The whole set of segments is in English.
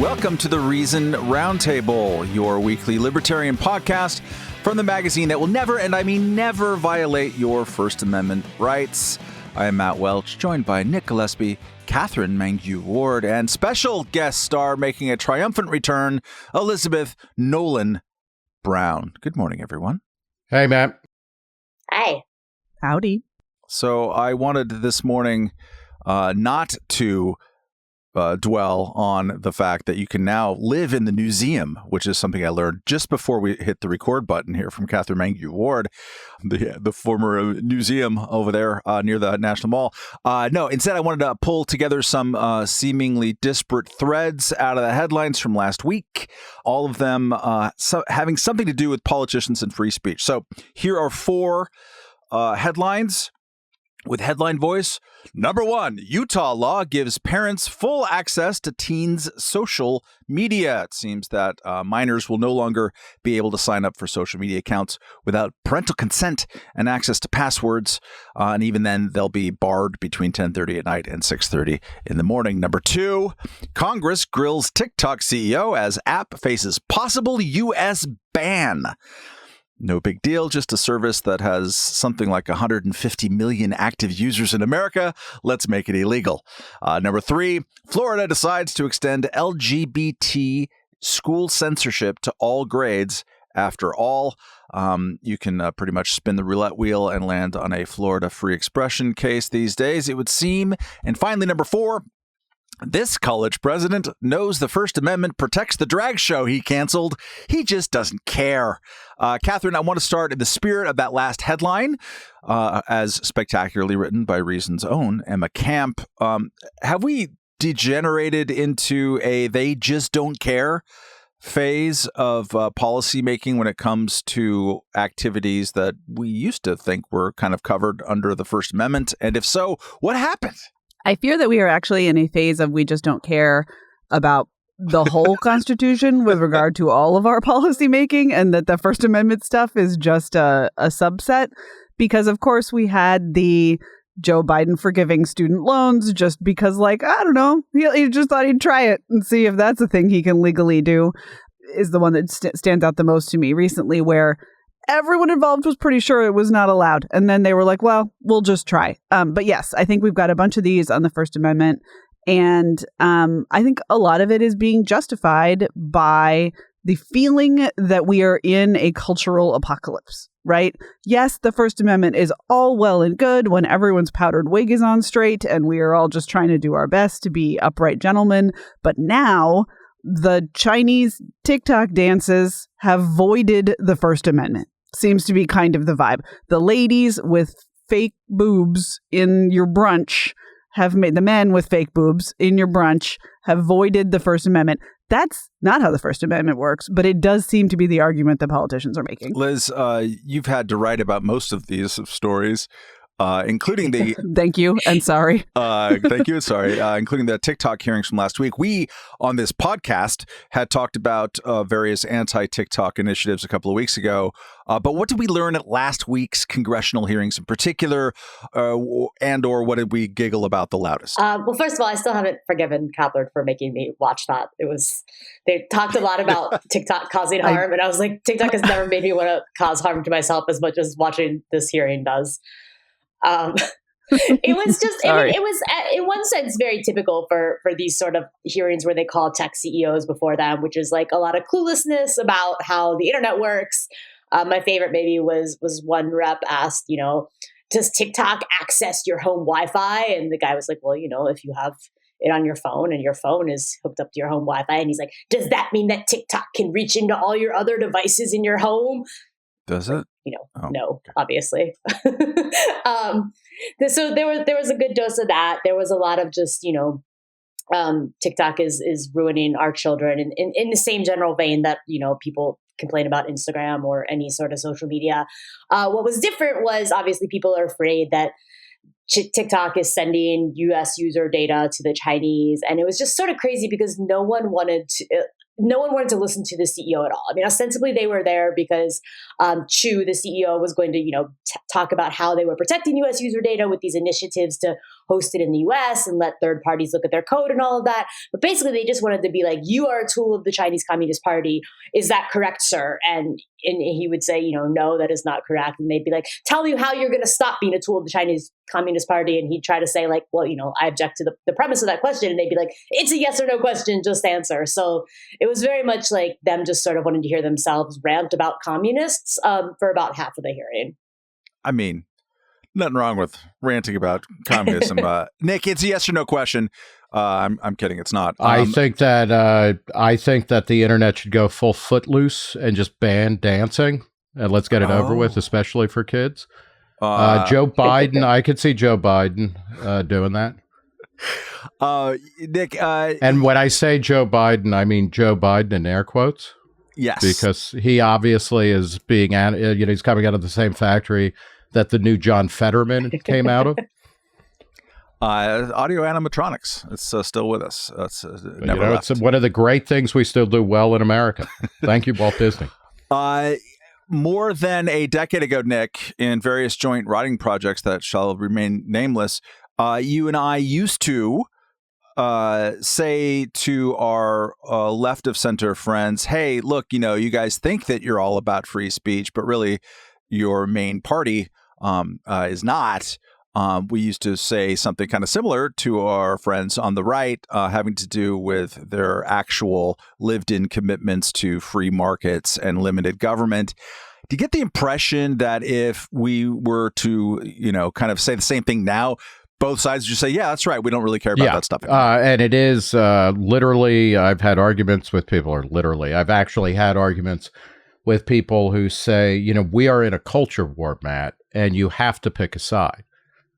Welcome to the Reason Roundtable, your weekly libertarian podcast from the magazine that will never, and I mean never, violate your First Amendment rights. I am Matt Welch, joined by Nick Gillespie, Katherine Mangu-Ward, and special guest star making a triumphant return, Elizabeth Nolan Brown. Good morning, everyone. Hey, Matt. Hi. Howdy. So I wanted this morning not to dwell on the fact that you can now live in the museum, which is something I learned just before we hit the record button here from Katherine Mangu-Ward, the former museum over there near the National Mall. No, instead I wanted to pull together some seemingly disparate threads out of the headlines from last week, all of them having something to do with politicians and free speech. So here are four headlines with headline voice. Number one, Utah law gives parents full access to teens' social media. It seems that minors will no longer be able to sign up for social media accounts without parental consent and access to passwords. And even then, they'll be barred between 10:30 at night and 6:30 in the morning. Number two, Congress grills TikTok CEO as app faces possible U.S. ban. No big deal, just a service that has something like 150 million active users in America. Let's make it illegal. Number three, Florida decides to extend LGBT school censorship to all grades. After all, you can pretty much spin the roulette wheel and land on a Florida free expression case these days, it would seem. And finally, number four, this college president knows the First Amendment protects the drag show he canceled. He just doesn't care. Katherine, I want to start in the spirit of that last headline, as spectacularly written by Reason's own Emma Camp. Have we degenerated into a they just don't care phase of policymaking when it comes to activities that we used to think were kind of covered under the First Amendment? And if so, what happened? I fear that we are actually in a phase of we just don't care about the whole Constitution with regard to all of our policymaking, and that the First Amendment stuff is just a subset. Because, of course, we had the Joe Biden forgiving student loans just because, I don't know, he just thought he'd try it and see if that's a thing he can legally do, is the one that stands out the most to me recently, where everyone involved was pretty sure it was not allowed. And then they were like, well, we'll just try. But yes, I think we've got a bunch of these on the First Amendment. And I think a lot of it is being justified by the feeling that we are in a cultural apocalypse, right? Yes, the First Amendment is all well and good when everyone's powdered wig is on straight and we are all just trying to do our best to be upright gentlemen. But now the Chinese TikTok dances have voided the First Amendment. Seems to be kind of the vibe. The ladies with fake boobs in your brunch have made the men with fake boobs in your brunch have voided the First Amendment. That's not how the First Amendment works, but it does seem to be the argument that politicians are making. Liz, you've had to write about most of these stories, including the... Thank you, and sorry. Thank you, and sorry. Including the TikTok hearings from last week. We, on this podcast, had talked about various anti-TikTok initiatives a couple of weeks ago. But what did we learn at last week's congressional hearings in particular, and or what did we giggle about the loudest? Well, first of all, I still haven't forgiven Katherine for making me watch that. They talked a lot about TikTok causing harm, and I was like, TikTok has never made me want to cause harm to myself as much as watching this hearing does. It was just, it was in one sense very typical for these sort of hearings where they call tech CEOs before them, which is like a lot of cluelessness about how the internet works. My favorite maybe was one rep asked, does TikTok access your home Wi-Fi? And the guy was like, well, if you have it on your phone and your phone is hooked up to your home Wi-Fi. And he's like, does that mean that TikTok can reach into all your other devices in your home? Does it? No, obviously. So there was a good dose of that. There was a lot of just, TikTok is ruining our children in the same general vein that, people complain about Instagram or any sort of social media. What was different was obviously people are afraid that TikTok is sending US user data to the Chinese. And it was just sort of crazy because no one wanted to listen to the CEO at all. I mean, ostensibly they were there because Chu, the CEO, was going to, talk about how they were protecting US user data with these initiatives to host it in the US and let third parties look at their code and all of that. But basically, they just wanted to be like, you are a tool of the Chinese Communist Party. Is that correct, sir? And he would say, no, that is not correct. And they'd be like, tell me how you're going to stop being a tool of the Chinese Communist Party. And he'd try to say like, well, I object to the premise of that question. And they'd be like, it's a yes or no question, just answer. So it was very much like them just sort of wanting to hear themselves rant about communists for about half of the hearing. I mean, nothing wrong with ranting about communism. Nick, it's a yes or no question. I'm kidding. It's not. I think that the internet should go full footloose and just ban dancing, and let's get it over with, especially for kids. Joe Biden, I could see Joe Biden doing that. Nick, and when I say Joe Biden, I mean Joe Biden in air quotes. Yes, because he obviously is being, he's coming out of the same factory that the new John Fetterman came out of. Audio animatronics. It's still with us. It's never left. It's one of the great things we still do well in America. Thank you, Walt Disney. More than a decade ago, Nick, in various joint writing projects that shall remain nameless, you and I used to say to our left of center friends, hey, look, you guys think that you're all about free speech, but really your main party is not. We used to say something kind of similar to our friends on the right, having to do with their actual lived-in commitments to free markets and limited government. Do you get the impression that if we were to, kind of say the same thing now, both sides just say, yeah, that's right, we don't really care about that stuff anymore? And it is literally, I've had arguments with people, I've actually had arguments with people who say, we are in a culture war, Matt, and you have to pick a side.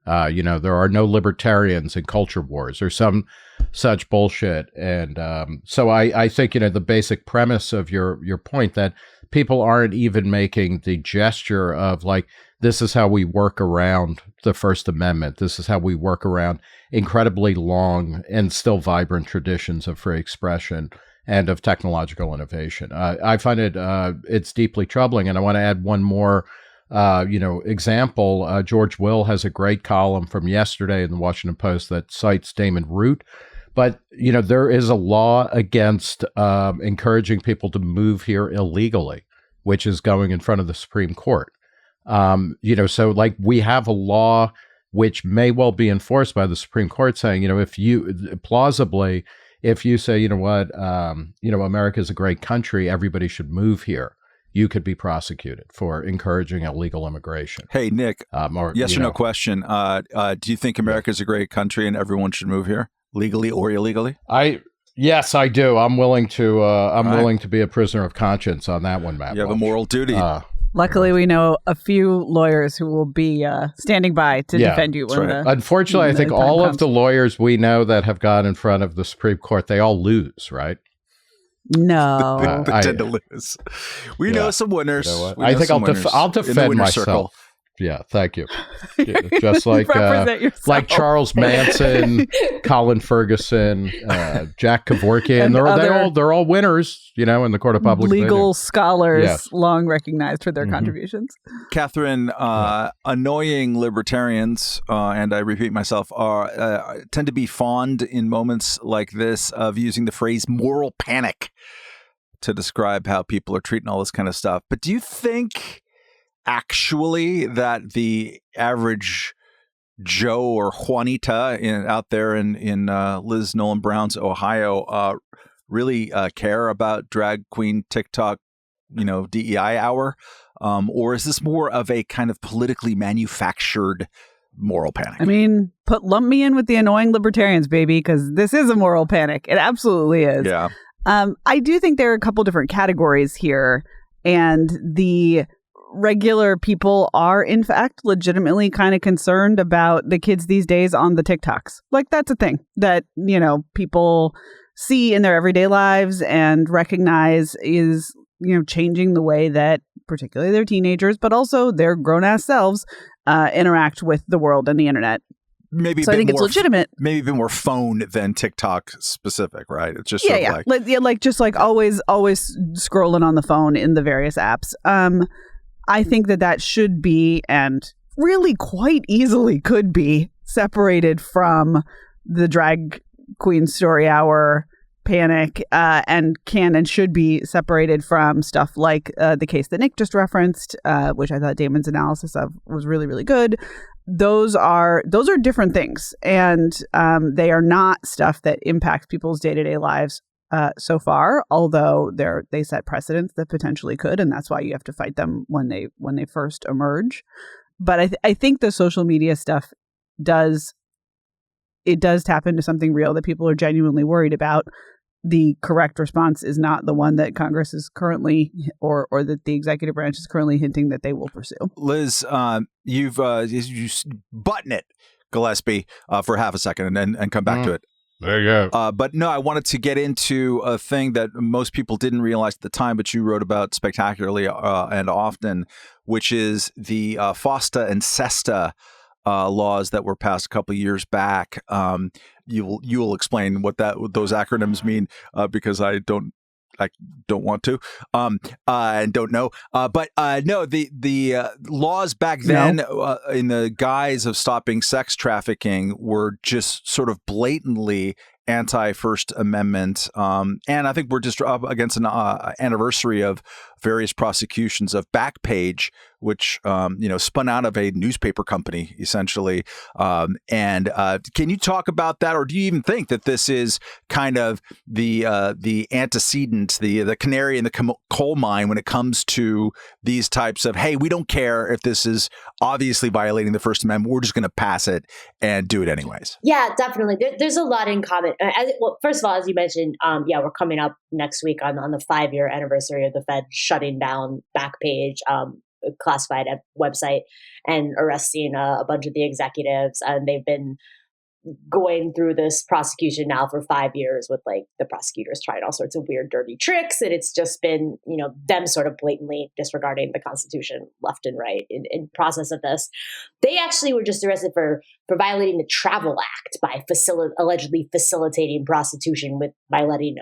There are no libertarians in culture wars or some such bullshit. And so I think, the basic premise of your point that people aren't even making the gesture of like, this is how we work around the First Amendment. This is how we work around incredibly long and still vibrant traditions of free expression and of technological innovation. I find it's deeply troubling. And I want to add one more example. George Will has a great column from yesterday in the Washington Post that cites Damon Root. But, there is a law against encouraging people to move here illegally, which is going in front of the Supreme Court. So like we have a law which may well be enforced by the Supreme Court saying, if you say, America is a great country, everybody should move here, you could be prosecuted for encouraging illegal immigration. Hey, Nick, yes or no question. Do you think America is a great country and everyone should move here, legally or illegally? Yes, I do. I'm willing to be a prisoner of conscience on that one, Matt. You have a moral duty. Luckily, we know a few lawyers who will be standing by to defend you. Unfortunately, I think all of the lawyers we know that have gone in front of the Supreme Court, they all lose, right? No. They tend to lose. We know some winners. I think I'll defend myself. Circle. Yeah, thank you. Just like Charles Manson, Colin Ferguson, Jack Kevorkian, they're all winners, in the court of public legal scholars, long recognized for their contributions. Katherine, annoying libertarians, and I repeat myself, tend to be fond in moments like this of using the phrase "moral panic" to describe how people are treating all this kind of stuff. But do you think actually that the average Joe or Juanita out there in Liz Nolan Brown's Ohio really care about drag queen TikTok, DEI hour? Or is this more of a kind of politically manufactured moral panic? I mean, lump me in with the annoying libertarians, baby, because this is a moral panic. It absolutely is. Yeah. I do think there are a couple different categories here, and the regular people are, in fact, legitimately kind of concerned about the kids these days on the TikToks. Like, that's a thing that, people see in their everyday lives and recognize is, changing the way that particularly their teenagers, but also their grown-ass selves interact with the world and the internet. Maybe so I think it's legitimate. Maybe a bit more phone than TikTok specific, right? It's just always scrolling on the phone in the various apps. I think that should be, and really quite easily could be, separated from the drag queen story hour panic, and can and should be separated from stuff like the case that Nick just referenced, which I thought Damon's analysis of was really, really good. Those are different things, and they are not stuff that impacts people's day-to-day lives so far, although they set precedents that potentially could, and that's why you have to fight them when they first emerge. But I think the social media stuff does tap into something real that people are genuinely worried about. The correct response is not the one that Congress is currently, or that the executive branch is currently hinting that they will pursue. Liz, you've you button it, Gillespie, for half a second and come back to it. There you go. But no, I wanted to get into a thing that most people didn't realize at the time, but you wrote about spectacularly and often, which is the FOSTA and SESTA laws that were passed a couple of years back. You will explain what those acronyms mean, because I don't want to, and don't know. But no, the laws back then, in the guise of stopping sex trafficking, were just sort of blatantly anti-First Amendment. And I think we're just up against an anniversary of various prosecutions of Backpage, which spun out of a newspaper company, essentially. And can you talk about that, or do you even think that this is kind of the antecedent, the canary in the coal mine when it comes to these types of, hey, we don't care if this is obviously violating the First Amendment, we're just going to pass it and do it anyways? Yeah, definitely. There's a lot in common. Well, first of all, as you mentioned, we're coming up next week on the 5-year anniversary of the Fed shutting down Backpage, classified website, and arresting a bunch of the executives. And they've been going through this prosecution now for 5 years, with like the prosecutors trying all sorts of weird, dirty tricks. And it's just been, them sort of blatantly disregarding the Constitution left and right in process of this. They actually were just arrested for violating the Travel Act by allegedly facilitating prostitution by letting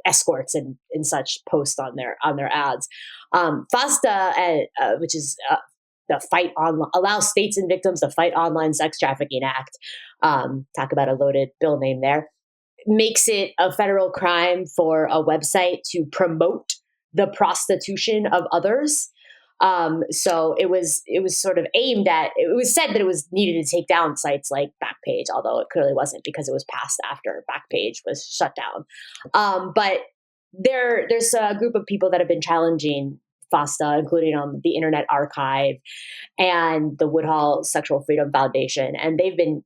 escorts and such post on their ads. FOSTA, which is the allows states and victims to fight online sex trafficking act. Talk about a loaded bill name there. Makes it a federal crime for a website to promote the prostitution of others. So it was sort of aimed at. It was said that it was needed to take down sites like Backpage, although it clearly wasn't, because it was passed after Backpage was shut down. But there's a group of people that have been challenging FOSTA, including the Internet Archive and the Woodhull Sexual Freedom Foundation, and they've been,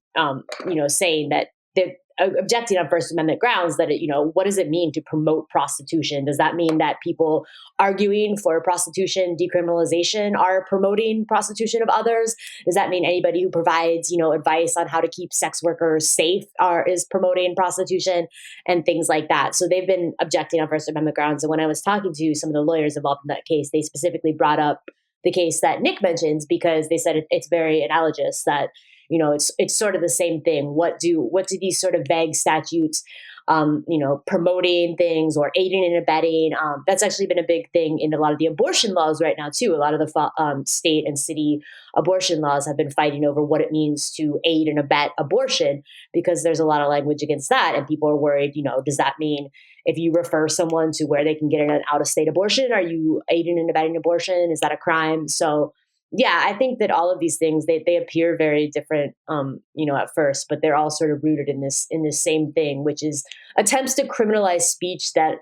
saying that they're objecting on First Amendment grounds that, what does it mean to promote prostitution? Does that mean that people arguing for prostitution decriminalization are promoting prostitution of others? Does that mean anybody who provides, advice on how to keep sex workers safe is promoting prostitution and things like that? So they've been objecting on First Amendment grounds. And when I was talking to some of the lawyers involved in that case, they specifically brought up the case that Nick mentions, because they said it's very analogous, that it's sort of the same thing. What do these sort of vague statutes, promoting things or aiding and abetting? That's actually been a big thing in a lot of the abortion laws right now too. A lot of the state and city abortion laws have been fighting over what it means to aid and abet abortion, because there's a lot of language against that, and people are worried. Does that mean if you refer someone to where they can get an out-of-state abortion, are you aiding and abetting abortion? Is that a crime? So yeah, I think that all of these things, they appear very different, at first, but they're all sort of rooted in this same thing, which is attempts to criminalize speech that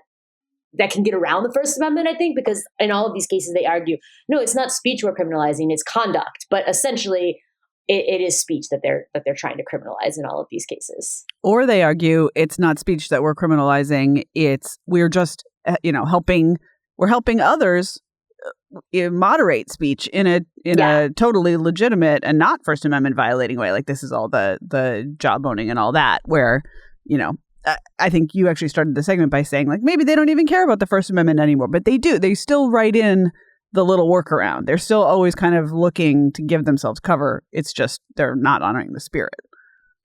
can get around the First Amendment, I think, because in all of these cases, they argue, no, it's not speech we're criminalizing, it's conduct. But essentially, it is speech that they're trying to criminalize in all of these cases. Or they argue it's not speech that we're criminalizing, we're just, helping others moderate speech in a totally legitimate and not First Amendment violating way. Like, this is all the job owning and all that, where, I think you actually started the segment by saying, like, maybe they don't even care about the First Amendment anymore, but they do. They still write in the little workaround. They're still always kind of looking to give themselves cover. It's just they're not honoring the spirit.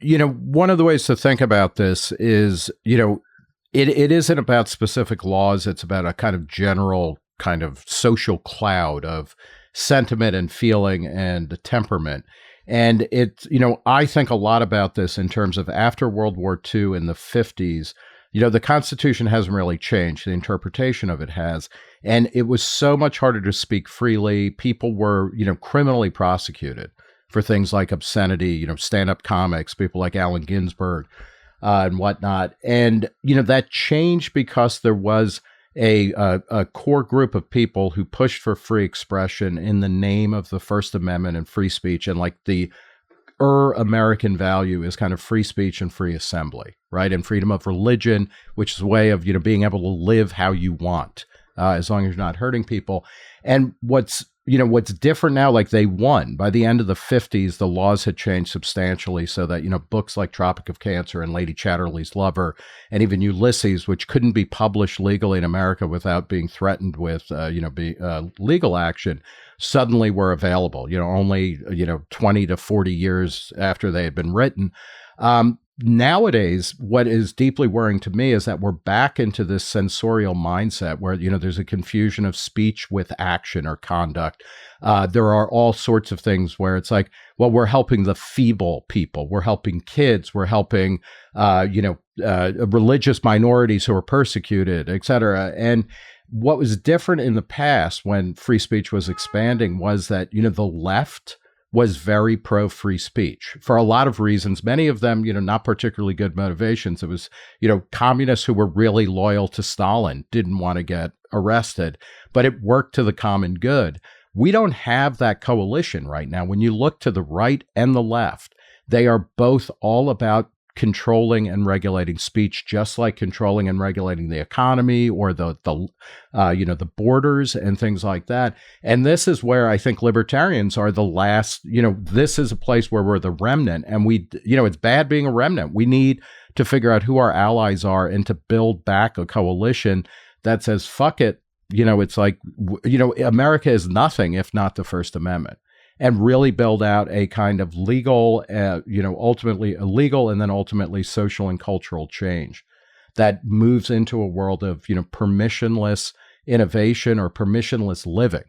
One of the ways to think about this is, it isn't about specific laws. It's about a kind of general kind of social cloud of sentiment and feeling and temperament. And it's, I think a lot about this in terms of after World War II in the 50s. The Constitution hasn't really changed. The interpretation of it has. And it was so much harder to speak freely. People were, criminally prosecuted for things like obscenity, stand-up comics, people like Allen Ginsberg and whatnot. And, that changed because there was a core group of people who pushed for free expression in the name of the First Amendment and free speech, and like the American value is kind of free speech and free assembly, right? And freedom of religion, which is a way of, being able to live how you want, as long as you're not hurting people. And what's different now, like they won. By the end of the 50s, the laws had changed substantially so that, books like Tropic of Cancer and Lady Chatterley's Lover and even Ulysses, which couldn't be published legally in America without being threatened with, legal action, suddenly were available, only, 20 to 40 years after they had been written. Nowadays, what is deeply worrying to me is that we're back into this sensorial mindset where, there's a confusion of speech with action or conduct. There are all sorts of things where it's like, well, we're helping the feeble people. We're helping kids. We're helping, religious minorities who are persecuted, et cetera. And what was different in the past when free speech was expanding was that, the left was very pro-free speech for a lot of reasons, many of them, not particularly good motivations. It was, communists who were really loyal to Stalin didn't want to get arrested, but it worked to the common good. We don't have that coalition right now. When you look to the right and the left, they are both all about controlling and regulating speech, just like controlling and regulating the economy or the borders and things like that. And this is where I think libertarians are the last, this is a place where we're the remnant, and it's bad being a remnant. We need to figure out who our allies are and to build back a coalition that says, fuck it. It's like, America is nothing if not the First Amendment. And really build out a kind of legal, ultimately illegal, and then ultimately social and cultural change that moves into a world of, permissionless innovation or permissionless living.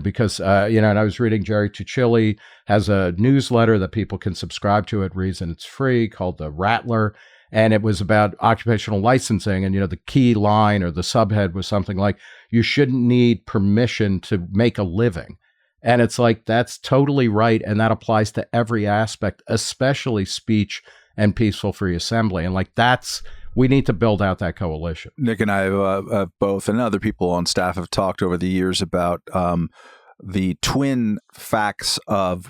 Because, and I was reading Jerry Tuchili has a newsletter that people can subscribe to at Reason. It's free, called The Rattler. And it was about occupational licensing. And, the key line or the subhead was something like, you shouldn't need permission to make a living. And it's like, that's totally right. And that applies to every aspect, especially speech and peaceful free assembly. And like, we need to build out that coalition. Nick and I both, and other people on staff, have talked over the years about the twin facts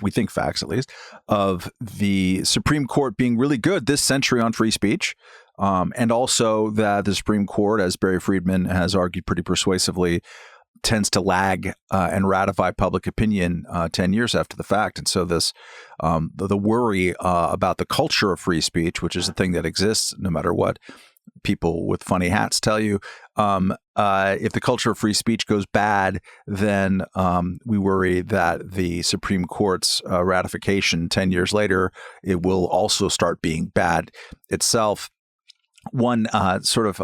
we think facts at least, of the Supreme Court being really good this century on free speech. And also that the Supreme Court, as Barry Friedman has argued pretty persuasively, tends to lag and ratify public opinion 10 years after the fact. And so this, the worry about the culture of free speech, which is a thing that exists no matter what people with funny hats tell you, if the culture of free speech goes bad, then we worry that the Supreme Court's ratification 10 years later, it will also start being bad itself. One sort of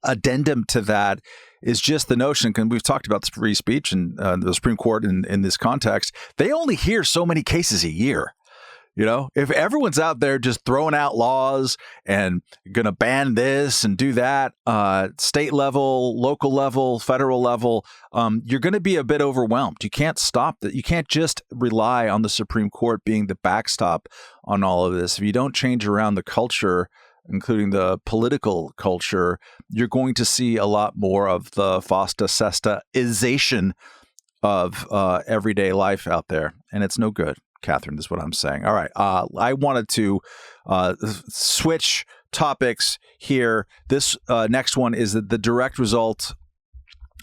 addendum to that is just the notion, and we've talked about free speech and the Supreme Court in this context, they only hear so many cases a year. If everyone's out there just throwing out laws and going to ban this and do that, state level, local level, federal level, you're going to be a bit overwhelmed. You can't stop that. You can't just rely on the Supreme Court being the backstop on all of this. If you don't change around the culture, including the political culture, you're going to see a lot more of the FOSTA SESTA-ization of everyday life out there. And it's no good, Katherine, is what I'm saying. All right. I wanted to switch topics here. This next one is the direct result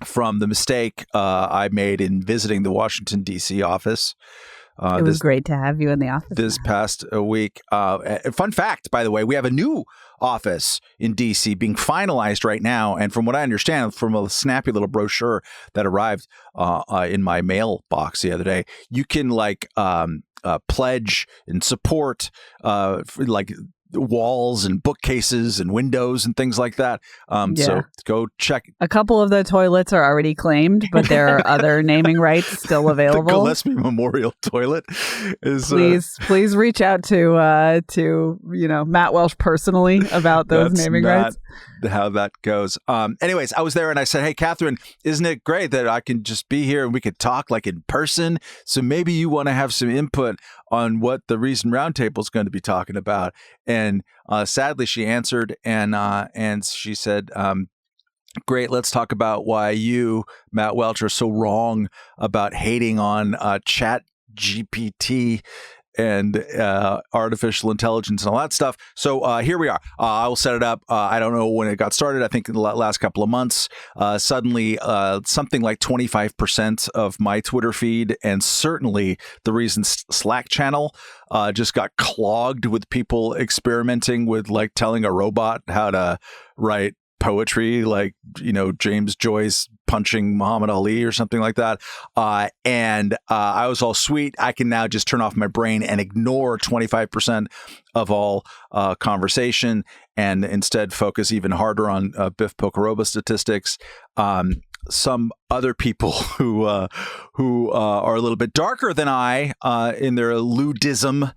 from the mistake I made in visiting the Washington, D.C. office. It was great to have you in the office this past week. Fun fact, by the way, we have a new office in D.C. being finalized right now. And from what I understand, from a snappy little brochure that arrived in my mailbox the other day, you can pledge and support walls and bookcases and windows and things like that. So go check. A couple of the toilets are already claimed, but there are other naming rights still available. The Gillespie Memorial Toilet is. Please reach out to Matt Welch personally about those naming rights. How that goes. Anyways, I was there and I said, hey, Katherine, isn't it great that I can just be here and we could talk like in person? So maybe you want to have some input on what the Reason Roundtable is going to be talking about. And sadly, she answered and she said, great, let's talk about why you, Matt Welch, are so wrong about hating on ChatGPT and artificial intelligence and all that stuff. So here we are. I will set it up. I don't know when it got started. I think in the last couple of months, suddenly something like 25% of my Twitter feed and certainly the Reason Slack channel just got clogged with people experimenting with like telling a robot how to write poetry, like, James Joyce punching Muhammad Ali or something like that. And I was all sweet. I can now just turn off my brain and ignore 25% of all conversation and instead focus even harder on Biff Pokeroba statistics. Some other people who are a little bit darker than I in their ludism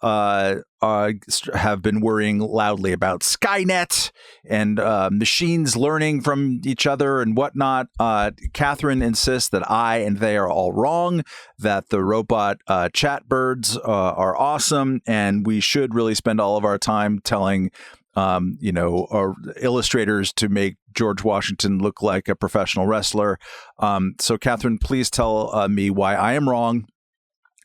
have been worrying loudly about Skynet and machines learning from each other and whatnot. Katherine insists that I and they are all wrong, that the robot chat birds are awesome, and we should really spend all of our time telling our illustrators to make George Washington look like a professional wrestler. So Katherine, please tell me why I am wrong.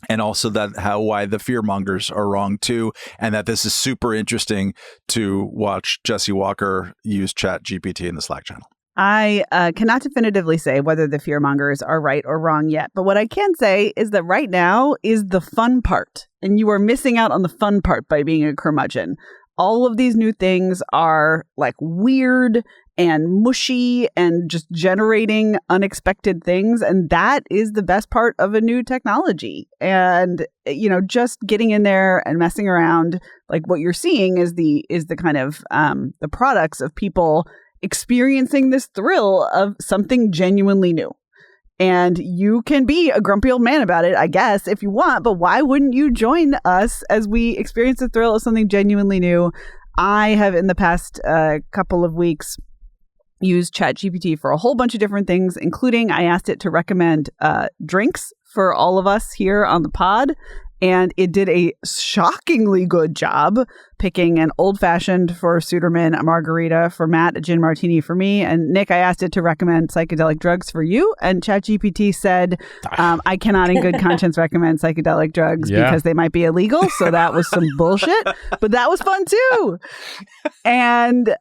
And also why the fearmongers are wrong too, and that this is super interesting to watch Jesse Walker use ChatGPT in the Slack channel. I cannot definitively say whether the fearmongers are right or wrong yet, but what I can say is that right now is the fun part, and you are missing out on the fun part by being a curmudgeon. All of these new things are like weird and mushy and just generating unexpected things. And that is the best part of a new technology. And, just getting in there and messing around, like what you're seeing is the kind of the products of people experiencing this thrill of something genuinely new. And you can be a grumpy old man about it, I guess, if you want. But why wouldn't you join us as we experience the thrill of something genuinely new? I have, in the past couple of weeks, used ChatGPT for a whole bunch of different things, including I asked it to recommend drinks for all of us here on the pod. And it did a shockingly good job picking an old-fashioned for Suderman, a margarita for Matt, a gin martini for me. And Nick, I asked it to recommend psychedelic drugs for you. And ChatGPT said, I cannot in good conscience recommend psychedelic drugs because they might be illegal. So that was some bullshit. But that was fun too. And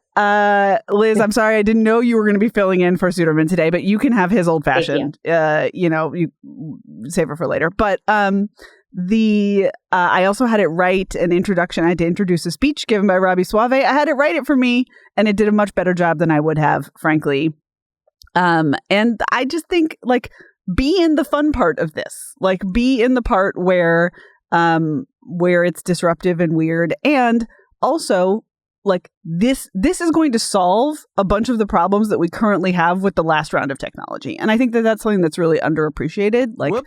Liz, I'm sorry, I didn't know you were going to be filling in for Suderman today, but you can have his old-fashioned. You save it for later. But I also had it write an introduction. I had to introduce a speech given by Robbie Suave. I had it write it for me, and it did a much better job than I would have, frankly. And I just think, like, be in the fun part of this. Like, be in the part where it's disruptive and weird, and also, like, this is going to solve a bunch of the problems that we currently have with the last round of technology. And I think that that's something that's really underappreciated. Like, how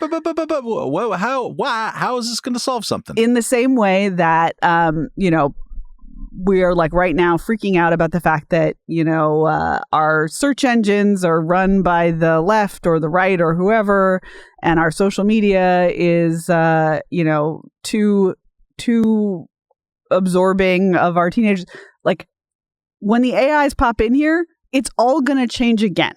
is this going to solve something? In the same way that, we are, like, right now freaking out about the fact that, our search engines are run by the left or the right or whoever, and our social media is, too absorbing of our teenagers. Like, when the AIs pop in here, it's all going to change again.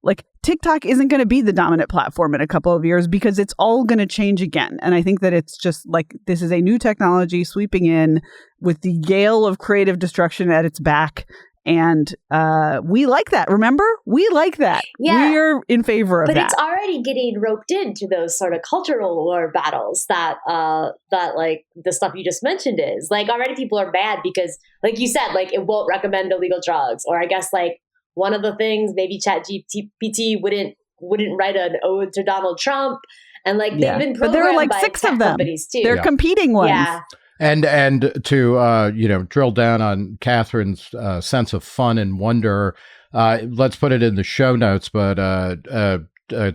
Like, TikTok isn't going to be the dominant platform in a couple of years because it's all going to change again. And I think that it's just like, this is a new technology sweeping in with the gale of creative destruction at its back. And we like that. Remember? We like that. Yeah. We're in favor of that. But it's already getting roped into those sort of cultural war battles that like the stuff you just mentioned is. Like, already people are mad because, like you said, like, it won't recommend illegal drugs. Or I guess, like, one of the things, maybe ChatGPT wouldn't write an ode to Donald Trump. And, like, they've been programmed but there are like by 6 tech of them. companies too. They're competing ones. Yeah. And to drill down on Catherine's sense of fun and wonder, let's put it in the show notes. But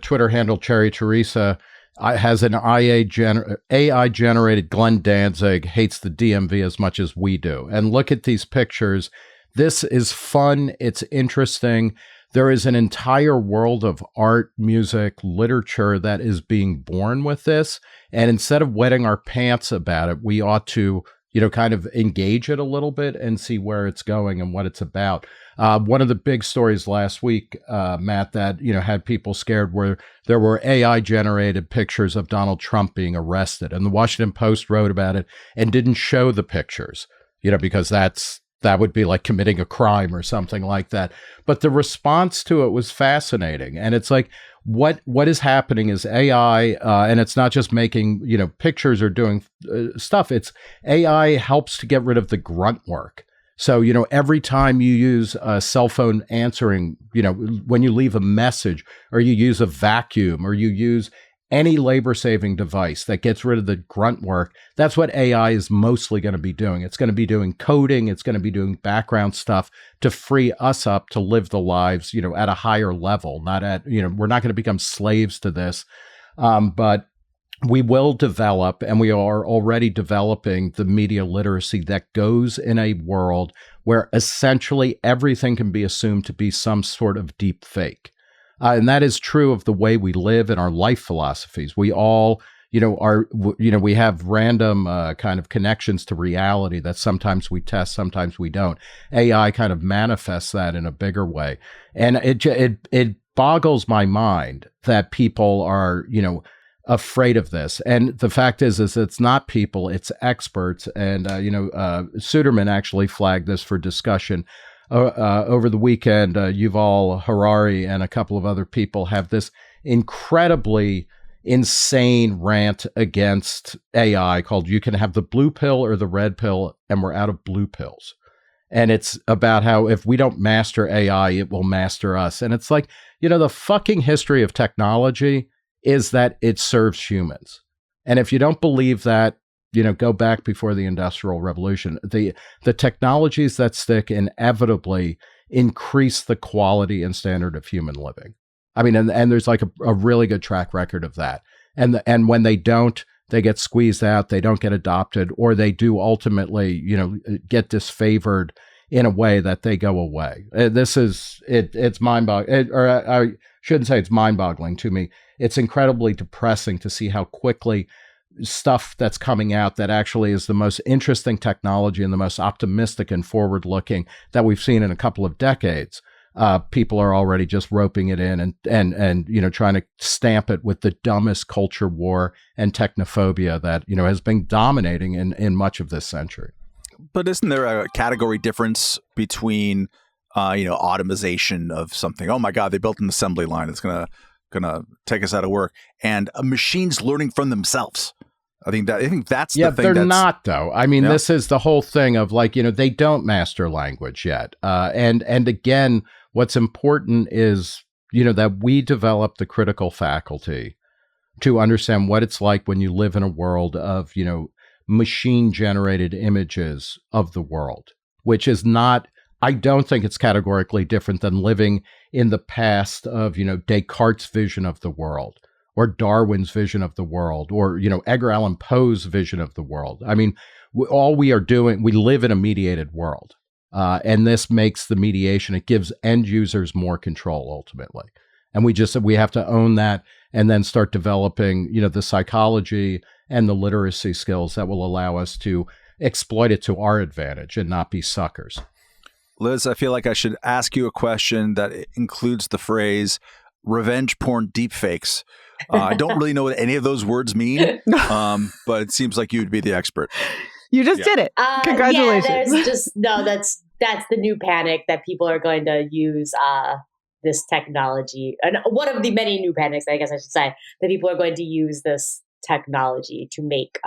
Twitter handle Cherry Teresa has an AI generated Glenn Danzig hates the DMV as much as we do. And look at these pictures. This is fun. It's interesting. There is an entire world of art, music, literature that is being born with this. And instead of wetting our pants about it, we ought to, kind of engage it a little bit and see where it's going and what it's about. One of the big stories last week, Matt, that, had people scared were there were AI generated pictures of Donald Trump being arrested. And the Washington Post wrote about it and didn't show the pictures, because that would be like committing a crime or something like that. But the response to it was fascinating. And it's like, what is happening is AI, and it's not just making, pictures or doing stuff. It's AI helps to get rid of the grunt work. So, every time you use a cell phone answering, when you leave a message or you use a vacuum or you use any labor-saving device that gets rid of the grunt work, that's what AI is mostly going to be doing. It's going to be doing coding. It's going to be doing background stuff to free us up to live the lives, at a higher level, not at, we're not going to become slaves to this. But we will develop, and we are already developing the media literacy that goes in a world where essentially everything can be assumed to be some sort of deep fake. And that is true of the way we live and our life philosophies. We all, we have random kind of connections to reality that sometimes we test, sometimes we don't. AI kind of manifests that in a bigger way. And it boggles my mind that people are, afraid of this. And the fact is it's not people, it's experts. And, Suderman actually flagged this for discussion. Over the weekend, Yuval Harari and a couple of other people have this incredibly insane rant against AI called "You Can Have the Blue Pill or the Red Pill, and we're out of blue pills." And it's about how if we don't master AI, it will master us. And it's like, the fucking history of technology is that it serves humans. And if you don't believe that, go back before the Industrial Revolution. The technologies that stick inevitably increase the quality and standard of human living. I mean, and there's like a really good track record of that. And when they don't, they get squeezed out, they don't get adopted, or they do ultimately, get disfavored in a way that they go away. It's mind-boggling, or I shouldn't say it's mind-boggling to me. It's incredibly depressing to see how quickly stuff that's coming out that actually is the most interesting technology and the most optimistic and forward-looking that we've seen in a couple of decades. People are already just roping it in and trying to stamp it with the dumbest culture war and technophobia that has been dominating in much of this century. But isn't there a category difference between automation of something? Oh my God, they built an assembly line. It's gonna take us out of work, and machines learning from themselves. I think that's the thing. They're not though. I mean, This is the whole thing of like, they don't master language yet. And again, what's important is, that we develop the critical faculty to understand what it's like when you live in a world of, machine generated images of the world, which is not, I don't think it's categorically different than living in the past of, Descartes' vision of the world, or Darwin's vision of the world, or, Edgar Allan Poe's vision of the world. I mean, all we are doing, we live in a mediated world. And this makes the mediation, it gives end users more control ultimately. And we have to own that and then start developing, the psychology and the literacy skills that will allow us to exploit it to our advantage and not be suckers. Liz, I feel like I should ask you a question that includes the phrase revenge porn deepfakes. I don't really know what any of those words mean, but it seems like you'd be the expert. You just did it. Congratulations. Yeah, that's the new panic that people are going to use this technology. And one of the many new panics, I guess I should say, that people are going to use this technology to make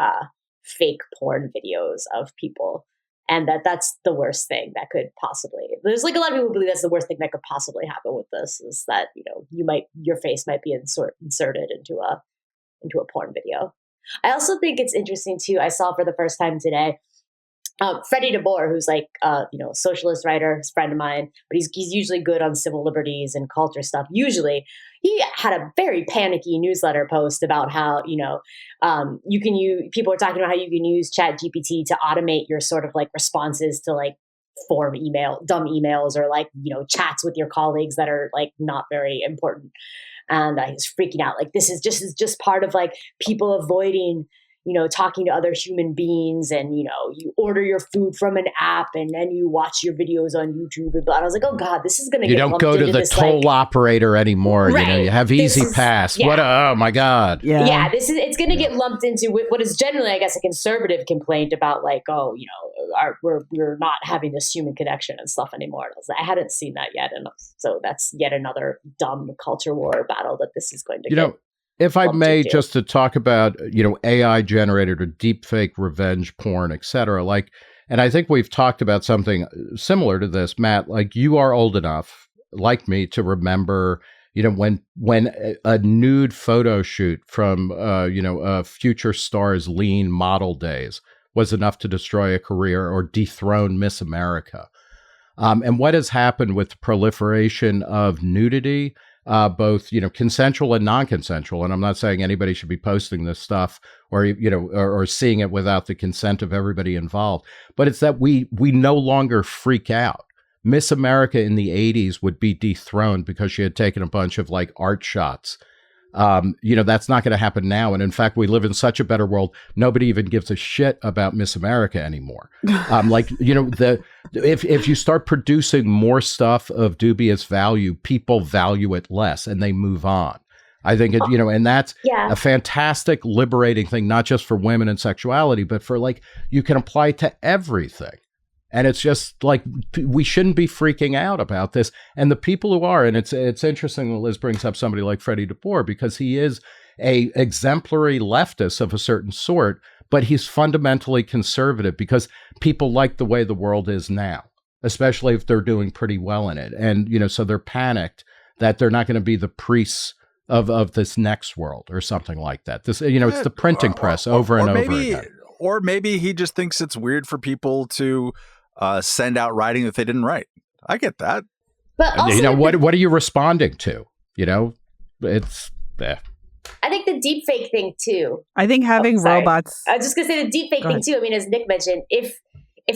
fake porn videos of people. And that's the worst thing that could possibly, there's like a lot of people believe that's the worst thing that could possibly happen with this, is that, your face might be inserted into a porn video. I also think it's interesting too. I saw for the first time today, Freddie DeBoer, who's like, socialist writer, he's a friend of mine, but he's usually good on civil liberties and culture stuff. Usually, he had a very panicky newsletter post about how, people are talking about how you can use ChatGPT to automate your sort of like responses to like dumb emails or like, chats with your colleagues that are like not very important. And I was freaking out. Like, this is just part of like people avoiding, talking to other human beings, and, you order your food from an app and then you watch your videos on YouTube and blah. And I was like, oh God, this is going to get lumped into this. You don't go to the toll operator anymore. Right. You have Easy Pass. Yeah. Oh my God. Yeah. It's going to get lumped into what is generally, I guess, a conservative complaint about like, we're not having this human connection and stuff anymore. And I was like, I hadn't seen that yet. And so that's yet another dumb culture war battle that this is going to get. If I may, just to talk about, AI generated or deepfake revenge porn, et cetera, and I think we've talked about something similar to this, Matt, like you are old enough, like me, to remember, when a nude photo shoot from, a future star's lean model days was enough to destroy a career or dethrone Miss America. And what has happened with the proliferation of nudity, both, consensual and non-consensual. And I'm not saying anybody should be posting this stuff or, or seeing it without the consent of everybody involved. But it's that we no longer freak out. Miss America in the 80s would be dethroned because she had taken a bunch of like art shots. That's not going to happen now. And in fact, we live in such a better world. Nobody even gives a shit about Miss America anymore. If you start producing more stuff of dubious value, people value it less and they move on. I think, and that's a fantastic liberating thing, not just for women and sexuality, but for like, you can apply to everything. And it's just like, we shouldn't be freaking out about this. And the people who are, and it's interesting that Liz brings up somebody like Freddie DeBoer, because he is a exemplary leftist of a certain sort, but he's fundamentally conservative because people like the way the world is now, especially if they're doing pretty well in it. And, so they're panicked that they're not going to be the priests of this next world or something like that. This, it's the printing press over and over again. Or maybe he just thinks it's weird for people to send out writing that they didn't write. I get that. But also, what are you responding to? It's I think the deepfake thing too. I think having robots. I was just gonna say the deepfake thing too. I mean, as Nick mentioned, if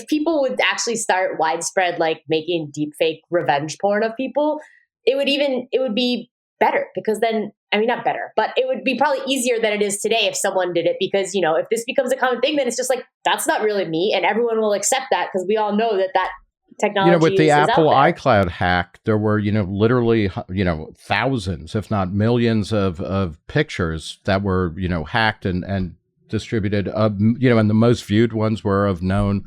people would actually start widespread like making deepfake revenge porn of people, it would be better, because then, I mean, not better, but it would be probably easier than it is today if someone did it, because, if this becomes a common thing, then it's just like, that's not really me. And everyone will accept that because we all know that technology with the Apple out there. iCloud hack, there were, literally, thousands, if not millions of pictures that were, hacked and distributed, and the most viewed ones were of known,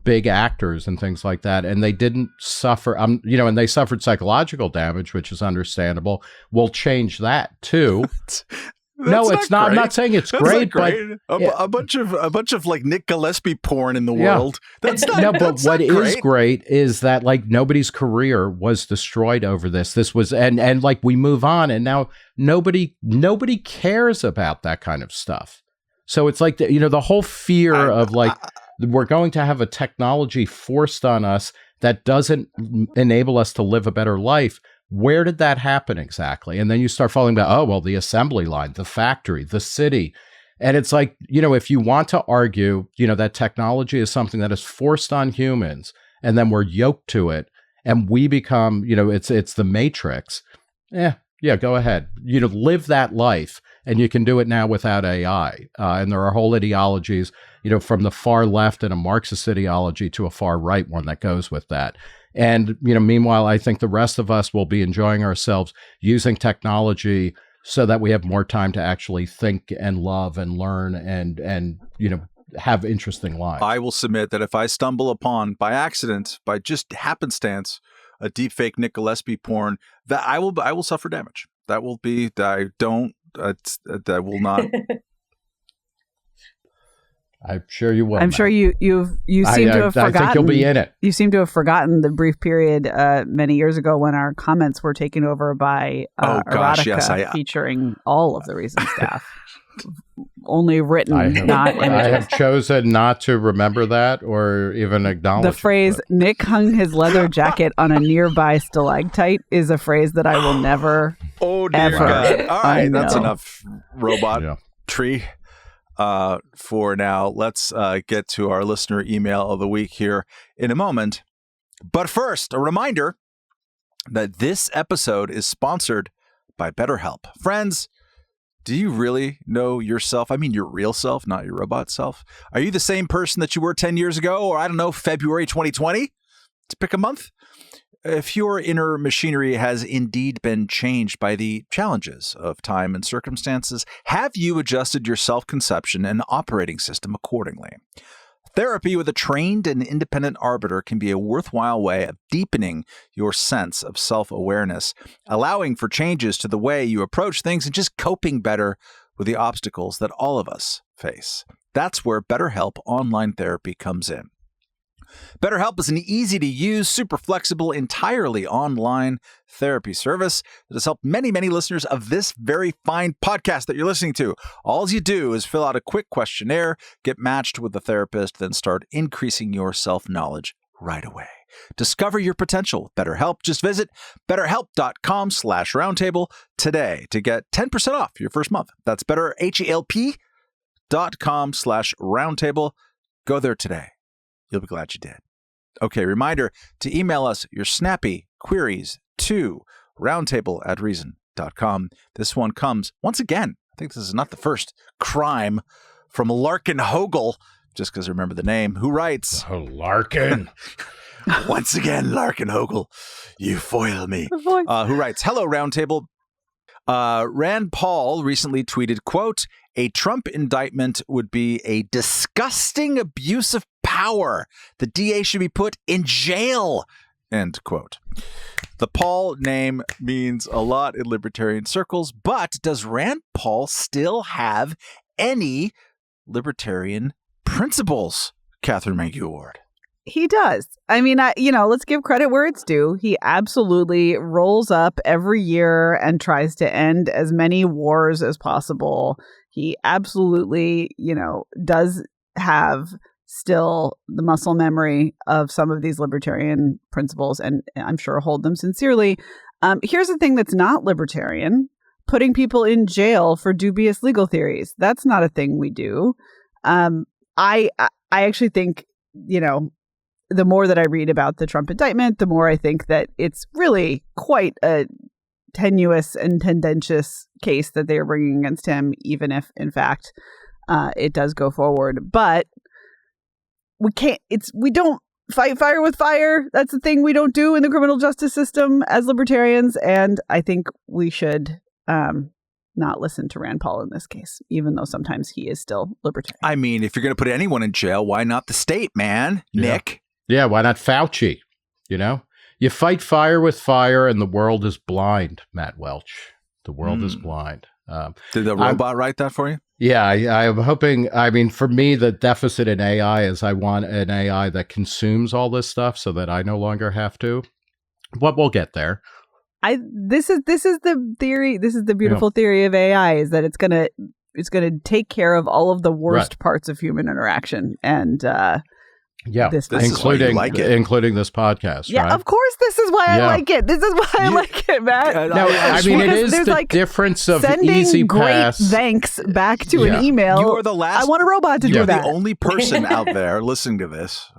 big actors and things like that. And they didn't suffer, and they suffered psychological damage, which is understandable. We'll change that too. No, it's not. I'm not saying it's great, but a bunch of like Nick Gillespie porn in the world. That's not, no, but that's what not is great is that like nobody's career was destroyed over this. This was, and like we move on, and now nobody cares about that kind of stuff. So it's like the whole fear of like, we're going to have a technology forced on us that doesn't enable us to live a better life. Where did that happen exactly? And then you start following that, the assembly line, the factory, the city. And it's like, if you want to argue, that technology is something that is forced on humans and then we're yoked to it and we become, it's the Matrix. Yeah, go ahead. Live that life, and you can do it now without AI. And there are whole ideologies, from the far left and a Marxist ideology to a far right one that goes with that. And, meanwhile, I think the rest of us will be enjoying ourselves using technology so that we have more time to actually think and love and learn and have interesting lives. I will submit that if I stumble upon, by accident, by just happenstance, a deepfake Nick Gillespie porn, that I will suffer damage. That will be, that will not. I'm sure you will. I'm Matt. sure you seem to have forgotten. I think you'll be in it. You seem to have forgotten the brief period many years ago when our comments were taken over by erotica featuring all of the Reason staff. Only written, not images. I have chosen not to remember that or even acknowledge the phrase Nick hung his leather jacket on a nearby stalactite is a phrase that I will never dear God. All right, that's enough robot tree for now. Let's get to our listener email of the week here in a moment. But first, a reminder that this episode is sponsored by BetterHelp. Friends, do you really know yourself? I mean, your real self, not your robot self. Are you the same person that you were 10 years ago, or I don't know, February 2020, to pick a month? If your inner machinery has indeed been changed by the challenges of time and circumstances, have you adjusted your self-conception and operating system accordingly? Therapy with a trained and independent arbiter can be a worthwhile way of deepening your sense of self-awareness, allowing for changes to the way you approach things and just coping better with the obstacles that all of us face. That's where BetterHelp Online Therapy comes in. BetterHelp is an easy-to-use, super flexible, entirely online therapy service that has helped many, many listeners of this very fine podcast that you're listening to. All you do is fill out a quick questionnaire, get matched with a therapist, then start increasing your self-knowledge right away. Discover your potential with BetterHelp. Just visit betterhelp.com/roundtable today to get 10% off your first month. That's betterhelp.com/roundtable. Go there today. You'll be glad you did. Okay, reminder to email us your snappy queries to roundtable@reason.com. This one comes, once again, I think this is not the first crime, from Larkin Hogel, just because I remember the name, who writes... Oh, Larkin. Once again, Larkin Hogel, you foil me. Who writes, hello, Roundtable. Rand Paul recently tweeted, quote, a Trump indictment would be a disgusting abuse of power. The DA should be put in jail, end quote. The Paul name means a lot in libertarian circles, but does Rand Paul still have any libertarian principles, Katherine Mangu-Ward? He does. I mean, let's give credit where it's due. He absolutely rolls up every year and tries to end as many wars as possible. He absolutely, does have still the muscle memory of some of these libertarian principles, and I'm sure hold them sincerely. Here's the thing that's not libertarian: putting people in jail for dubious legal theories. That's not a thing we do. I actually think, the more that I read about the Trump indictment, the more I think that it's really quite a tenuous and tendentious case that they are bringing against him, even if, in fact, it does go forward. But we don't fight fire with fire. That's the thing we don't do in the criminal justice system as libertarians. And I think we should not listen to Rand Paul in this case, even though sometimes he is still libertarian. I mean, if you're going to put anyone in jail, why not the state, man? Yeah. Nick? Yeah, why not Fauci? You fight fire with fire and the world is blind, Matt Welch. The world is blind. Did the robot write that for you? Yeah, I'm hoping. I mean, for me, the deficit in AI is I want an AI that consumes all this stuff so that I no longer have to. But we'll get there. This is the theory. This is the beautiful theory of AI, is that it's gonna take care of all of the worst parts of human interaction, and including this podcast. Yeah, right? Of course. This is why I like it. This is why I like it, Matt. No, I mean, it is the difference of easy pass. Great thanks back to an email. You are the last. I want a robot to do that. You're the only person out there listening to this.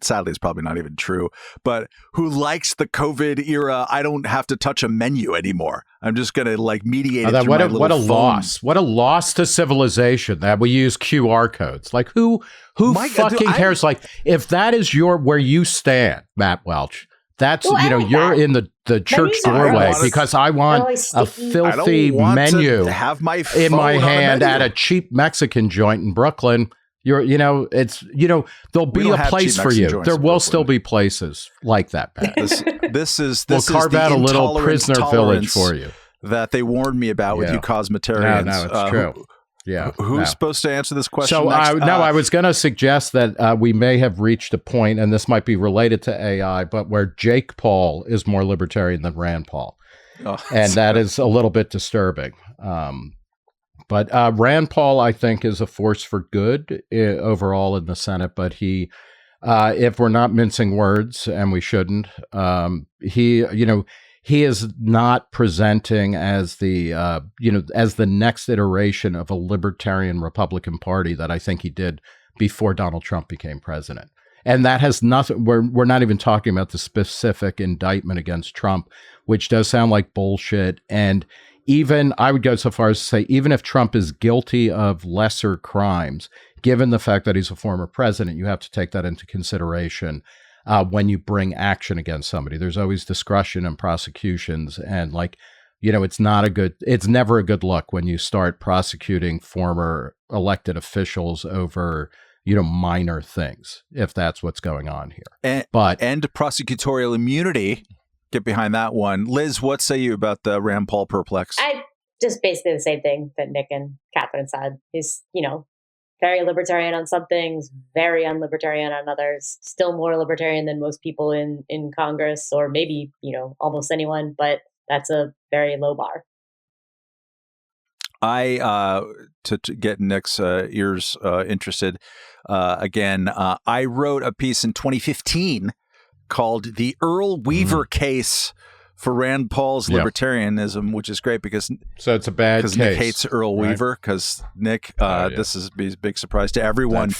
Sadly, it's probably not even true, but who likes the COVID era. I don't have to touch a menu anymore. I'm just going to mediate it through my little phone. Loss. What a loss to civilization that we use QR codes. Like who fucking cares? Like if that is where you stand, Matt Welch, that's, you're in the church doorway because I want a filthy menu have my in my hand at a cheap Mexican joint in Brooklyn. There'll be a place for you. There will still be places like that, Pat. We'll carve out a little prisoner village for you that they warned me about with you cosmetarians. No, it's true. Yeah. Who's supposed to answer this question So, next? I was going to suggest that we may have reached a point, and this might be related to AI, but where Jake Paul is more libertarian than Rand Paul. And that is a little bit disturbing. But Rand Paul, I think, is a force for good overall in the Senate. But he, if we're not mincing words, and we shouldn't, he is not presenting as the, as the next iteration of a libertarian Republican Party that I think he did before Donald Trump became president. And that has nothing, we're not even talking about the specific indictment against Trump, which does sound like bullshit. And even, I would go so far as to say, even if Trump is guilty of lesser crimes, given the fact that he's a former president, you have to take that into consideration when you bring action against somebody. There's always discretion in prosecutions. And it's never a good look when you start prosecuting former elected officials over minor things, if that's what's going on here. And prosecutorial immunity, get behind that one. Liz, what say you about the Rand Paul perplex? I just basically the same thing that Nick and Katherine said. He's, very libertarian on some things, very unlibertarian on others, still more libertarian than most people in Congress, or maybe, almost anyone, but that's a very low bar. To get Nick's ears interested again, I wrote a piece in 2015 called "The Earl Weaver Case for Rand Paul's Libertarianism," which is great because it's a bad case. Nick hates Earl Weaver because Nick, this is a big surprise to everyone.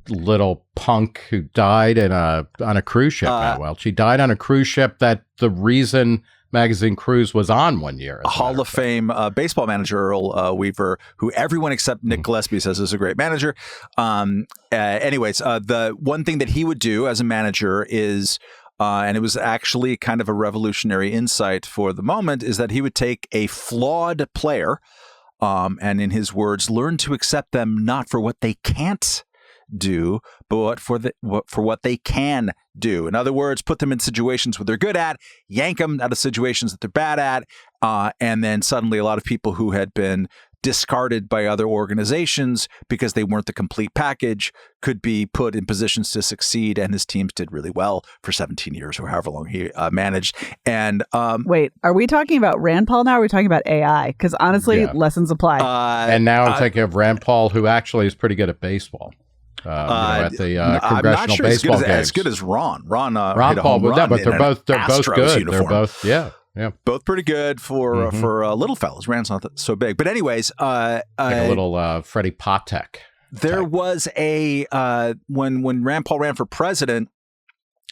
Little punk who died on a cruise ship. Matt Welch. She died on a cruise ship that the Reason magazine cruise was on one year. A Hall of Fame baseball manager, Earl Weaver, who everyone except Nick Gillespie says is a great manager. Anyways, the one thing that he would do as a manager is, and it was actually kind of a revolutionary insight for the moment, is that he would take a flawed player and, in his words, learn to accept them not for what they can't do, but for what they can do. In other words, put them in situations where they're good at, yank them out of situations that they're bad at, and then suddenly a lot of people who had been discarded by other organizations because they weren't the complete package could be put in positions to succeed. And his teams did really well for 17 years or however long he managed. And wait, are we talking about Rand Paul now? Or are we talking about AI? Because honestly, lessons apply. And now I'm thinking of Rand Paul, who actually is pretty good at baseball. At the congressional I'm not sure baseball games. as good as Ron. Ron Paul, but they're both good. Uniform. They're both both pretty good for little fellas. Rand's not so big, but anyways, like a little Freddie Patek. There was a when Rand Paul ran for president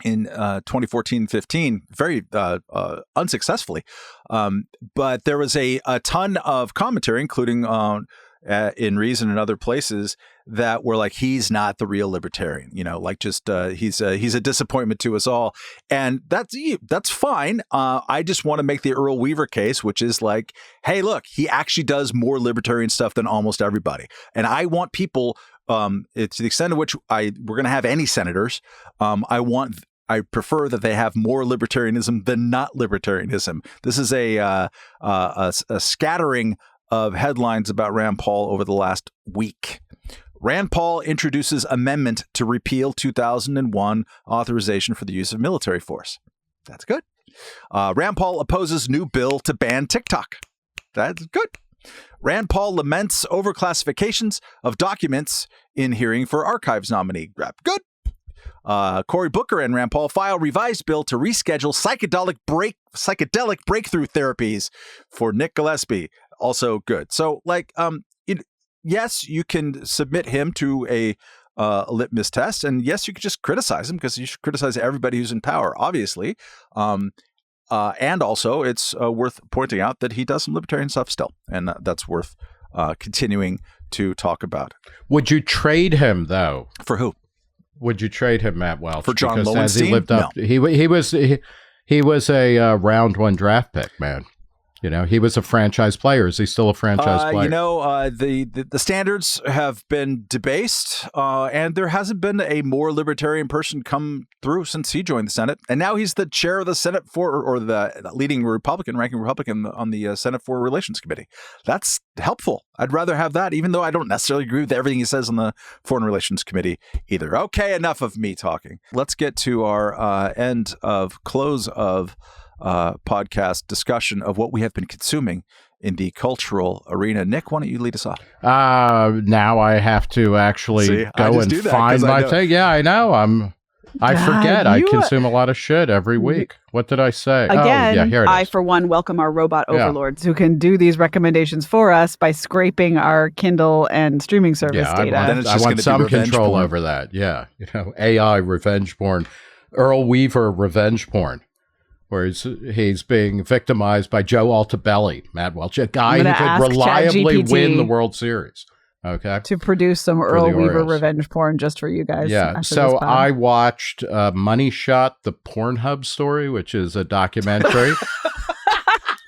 in 2014-15, very unsuccessfully, but there was a ton of commentary, including in Reason and other places, that were like, he's not the real libertarian, he's a disappointment to us all. And that's fine. I just want to make the Earl Weaver case, which is like, hey, look, he actually does more libertarian stuff than almost everybody. And I want people, to the extent to which we're going to have any senators, I prefer that they have more libertarianism than not libertarianism. This is a scattering of headlines about Rand Paul over the last week. Rand Paul introduces amendment to repeal 2001 authorization for the use of military force. That's good. Rand Paul opposes new bill to ban TikTok. That's good. Rand Paul laments overclassifications of documents in hearing for archives nominee. Good. Cory Booker and Rand Paul file revised bill to reschedule psychedelic breakthrough therapies for Nick Gillespie. Also good. So, yes, you can submit him to a litmus test, and yes, you could just criticize him, because you should criticize everybody who's in power, obviously. And also, it's worth pointing out that he does some libertarian stuff still, and that's worth continuing to talk about. Would you trade him, though? For who? Would you trade him, Matt Welch? For John Lowenstein? He was a round one draft pick, man. He was a franchise player. Is he still a franchise player? The standards have been debased, and there hasn't been a more libertarian person come through since he joined the Senate. And now he's the chair of the Senate or the leading ranking Republican on the Senate Foreign Relations Committee. That's helpful. I'd rather have that, even though I don't necessarily agree with everything he says on the Foreign Relations Committee either. Okay, enough of me talking. Let's get to our close of podcast discussion of what we have been consuming in the cultural arena. Nick, why don't you lead us off? Now I have to actually go and find my thing. Yeah, I know. I forget. I consume a lot of shit every week. What did I say? Again, here it is. I, for one, welcome our robot overlords who can do these recommendations for us by scraping our Kindle and streaming service data. I want some control over that. Yeah. AI revenge porn. Earl Weaver revenge porn. Where he's being victimized by Joe Altobelli, Matt Welch, a guy who could reliably win the World Series. Okay. To produce some Earl Weaver revenge porn just for you guys. Yeah. So I watched Money Shot, the Pornhub story, which is a documentary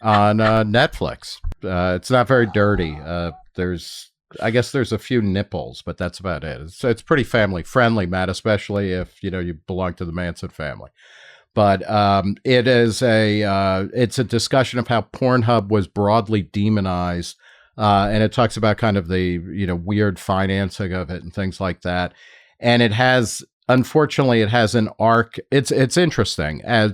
on Netflix. It's not very dirty. I guess there's a few nipples, but that's about it. It's pretty family friendly, Matt, especially if you belong to the Manson family. But it's a discussion of how Pornhub was broadly demonized, and it talks about kind of the weird financing of it and things like that. And unfortunately, it has an arc. It's interesting as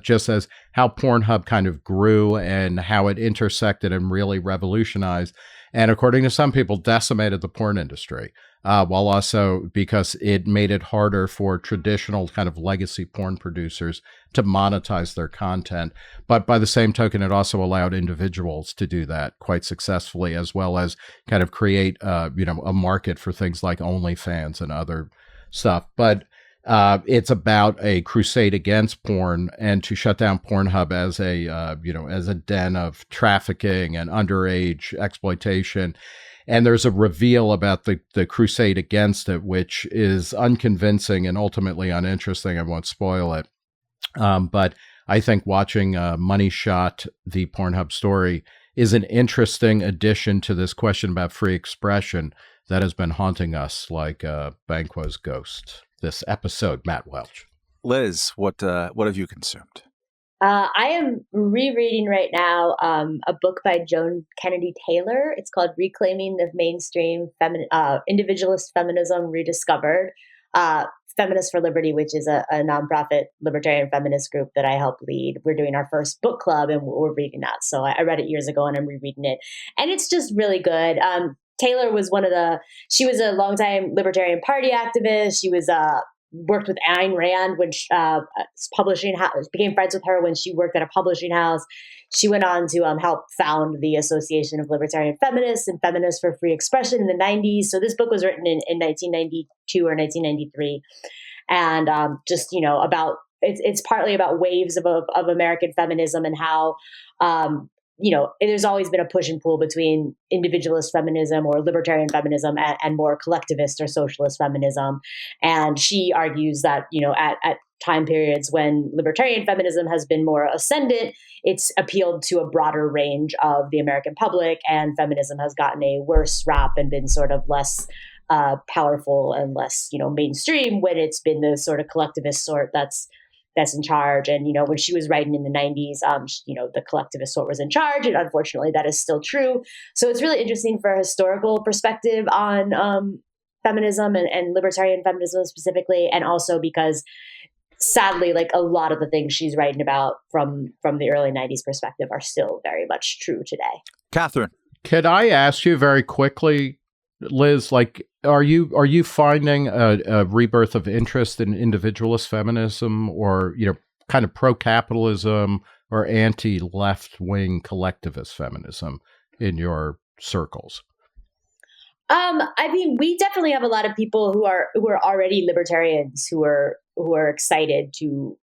how Pornhub kind of grew and how it intersected and really revolutionized. And according to some people, decimated the porn industry, while also because it made it harder for traditional kind of legacy porn producers to monetize their content. But by the same token, it also allowed individuals to do that quite successfully, as well as kind of create, a market for things like OnlyFans and other stuff. But it's about a crusade against porn and to shut down Pornhub as a den of trafficking and underage exploitation. And there's a reveal about the crusade against it, which is unconvincing and ultimately uninteresting. I won't spoil it. But I think watching Money Shot, the Pornhub story, is an interesting addition to this question about free expression that has been haunting us like Banquo's ghost. This episode, Matt Welch. Liz, what have you consumed? I am rereading right now a book by Joan Kennedy Taylor. It's called Reclaiming the Mainstream Individualist Feminism Rediscovered. Feminists for Liberty, which is a nonprofit libertarian feminist group that I help lead. We're doing our first book club and we're reading that. So I read it years ago and I'm rereading it. And it's just really good. Taylor was she was a longtime Libertarian Party activist. She was worked with Ayn Rand when publishing house, became friends with her when she worked at a publishing house. She went on to help found the Association of Libertarian Feminists and Feminists for Free Expression in the 90s. So this book was written in 1992 or 1993. And about, it's partly about waves of American feminism and how, there's always been a push and pull between individualist feminism or libertarian feminism and more collectivist or socialist feminism. And she argues that, at time periods when libertarian feminism has been more ascendant, it's appealed to a broader range of the American public, and feminism has gotten a worse rap and been sort of less powerful and less, mainstream when it's been the sort of collectivist sort that's in charge. And, when she was writing in the 90s, the collectivist sort was in charge. And unfortunately, that is still true. So it's really interesting for a historical perspective on feminism and libertarian feminism specifically. And also because sadly, like a lot of the things she's writing about from the early 90s perspective are still very much true today. Katherine. Could I ask you very quickly, Liz, are you finding a rebirth of interest in individualist feminism or, kind of pro-capitalism or anti-left-wing collectivist feminism in your circles? We definitely have a lot of people who are already libertarians who are excited to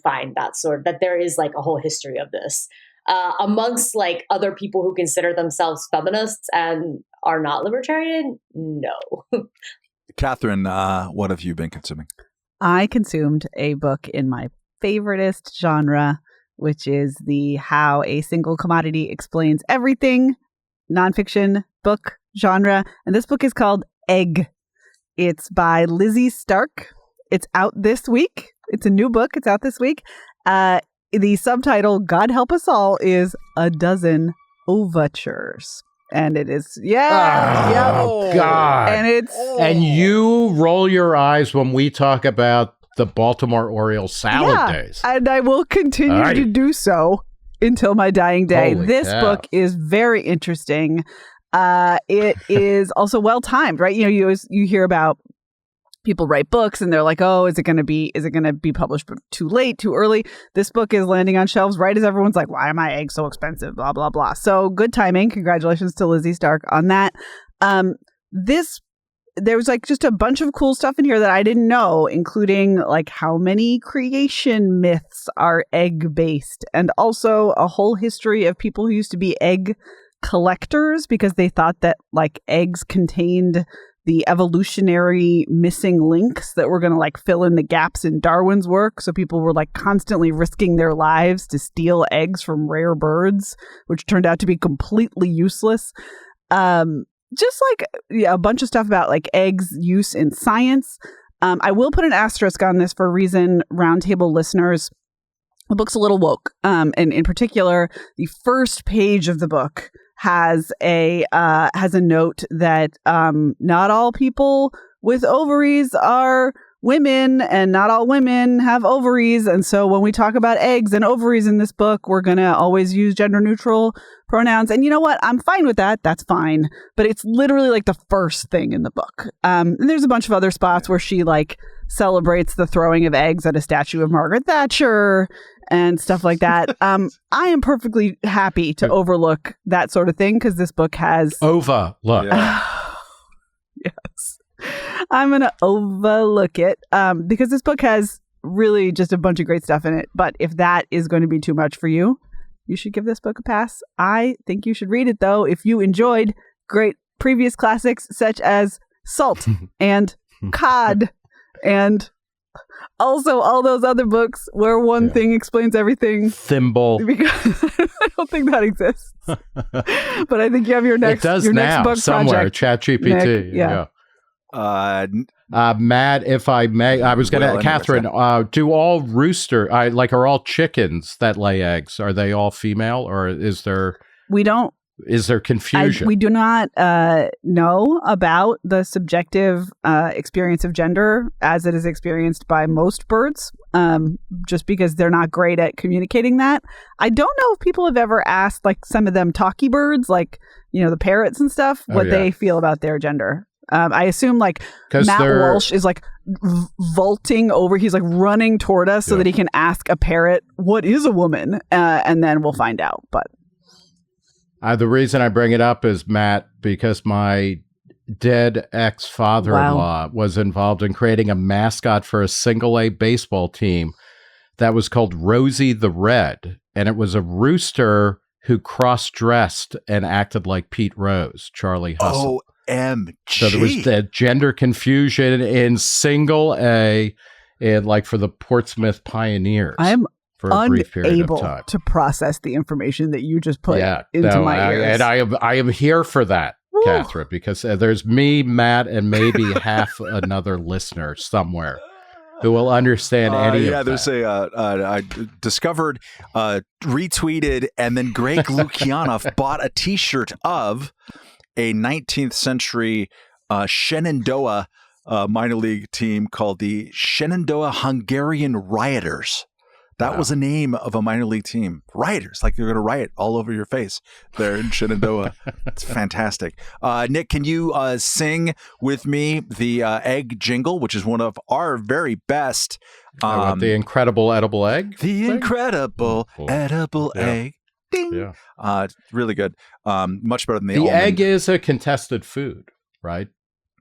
find that there is like a whole history of this. Amongst like other people who consider themselves feminists and are not libertarian, no. Katherine, what have you been consuming? I consumed a book in my favoriteest genre, which is the How a Single Commodity Explains Everything nonfiction book genre. And this book is called Egg. It's by Lizzie Stark. It's out this week. It's a new book. It's out this week. The subtitle, God Help Us All, is A Dozen Overtures. And it is, God. And you roll your eyes when we talk about the Baltimore Orioles salad days. And I will continue to do so until my dying day. Holy this cow. book is very interesting. It is also well timed, right? You hear about people write books and they're like, oh, is it going to be published too late, too early? This book is landing on shelves right as everyone's like, why are my eggs so expensive? Blah, blah, blah. So good timing. Congratulations to Lizzie Stark on that. There was like just a bunch of cool stuff in here that I didn't know, including like how many creation myths are egg based, and also a whole history of people who used to be egg collectors because they thought that like eggs contained the evolutionary missing links that were going to like fill in the gaps in Darwin's work. So people were like constantly risking their lives to steal eggs from rare birds, which turned out to be completely useless. Just like a bunch of stuff about like eggs use in science. I will put an asterisk on this for Reason Roundtable listeners. The book's a little woke. And in particular, the first page of the book has a note that not all people with ovaries are women and not all women have ovaries. And so when we talk about eggs and ovaries in this book, we're going to always use gender neutral pronouns. And you know what? I'm fine with that. That's fine. But it's literally like the first thing in the book. And there's a bunch of other spots where she like celebrates the throwing of eggs at a statue of Margaret Thatcher and stuff like that. I am perfectly happy to overlook that sort of thing because this book has overlook. Yeah. Yes. I'm going to overlook it because this book has really just a bunch of great stuff in it. But if that is going to be too much for you, you should give this book a pass. I think you should read it, though, if you enjoyed great previous classics such as Salt and Cod and also all those other books where one thing explains everything. Thimble. Because I don't think that exists. But I think you have your next, it does your now, next book somewhere, project. ChatGPT. Yeah. Matt, if I may, I was going to, Katherine, do all are all chickens that lay eggs, are they all female or is there confusion? We do not know about the subjective experience of gender as it is experienced by most birds, just because they're not great at communicating that. I don't know if people have ever asked like some of them talky birds, like, the parrots and stuff, what they feel about their gender. I assume like Matt Welch is like vaulting over. He's like running toward us so that he can ask a parrot, what is a woman? And then we'll find out. But the reason I bring it up is, Matt, because my dead ex-father-in-law was involved in creating a mascot for a single-A baseball team that was called Rosie the Red. And it was a rooster who cross-dressed and acted like Pete Rose, Charlie Hustle. OMG. So there was the gender confusion in single A and like for the Portsmouth Pioneers. I'm for a brief period of time. Unable to process the information that you just put into my ears. And I am here for that, Katherine, because there's me, Matt, and maybe half another listener somewhere who will understand any of that. There's I discovered, retweeted, and then Greg Lukianoff bought a T-shirt of a 19th century Shenandoah minor league team called the Shenandoah Hungarian Rioters. That was a name of a minor league team. Rioters, like they're going to riot all over your face there in Shenandoah. It's fantastic. Nick, can you sing with me the egg jingle, which is one of our very best. The incredible edible egg? The incredible edible egg. Ding. Yeah. It's really good. Much better than the almond. Egg is a contested food, right?